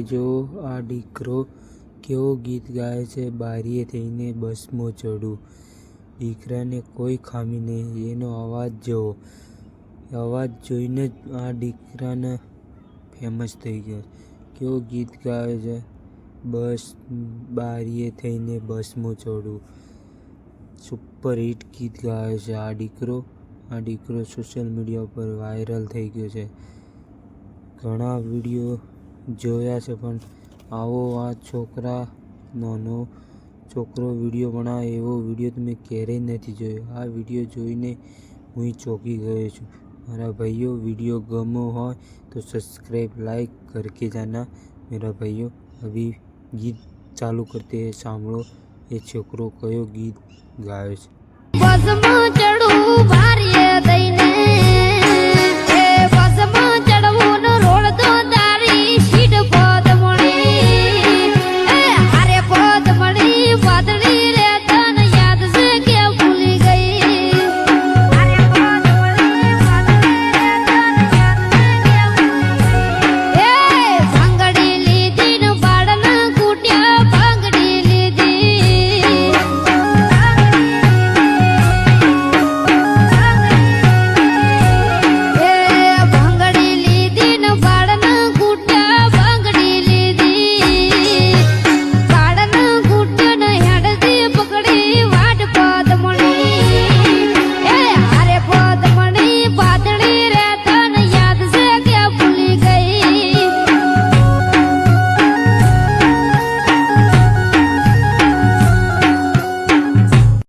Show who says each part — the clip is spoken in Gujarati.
Speaker 1: જો આ દીકરો કેવો ગીત ગાય છે, બારીએ થઈને બસમાં ચડું. દીકરાને કોઈ ખામી નહીં, એનો અવાજ જુઓ. અવાજ જોઈને જ આ દીકરાને ફેમસ થઈ ગયો. કેવો ગીત ગાય છે, બારીએ થઈને બસમાં ચડું. સુપર હિટ ગીત ગાય છે આ દીકરો સોશિયલ મીડિયા પર વાયરલ થઈ ગયો છે. ઘણા વિડીયો જોયા છે, પણ આવો આ નાનો છોકરો વિડીયો બનાવે એવો વિડીયો તો મેં ક્યારેય નથી જોયો. આ વિડીયો જોઈને હું ચોંકી ગયો છું. मेरा भाइयों, वीडियो गमो हो तो सब्सक्राइब लाइक करके जाना मेरा भाइयों. अभी गीत चालू करते हैं, सांभळो ये छोकरो कयो गीत गावे छे.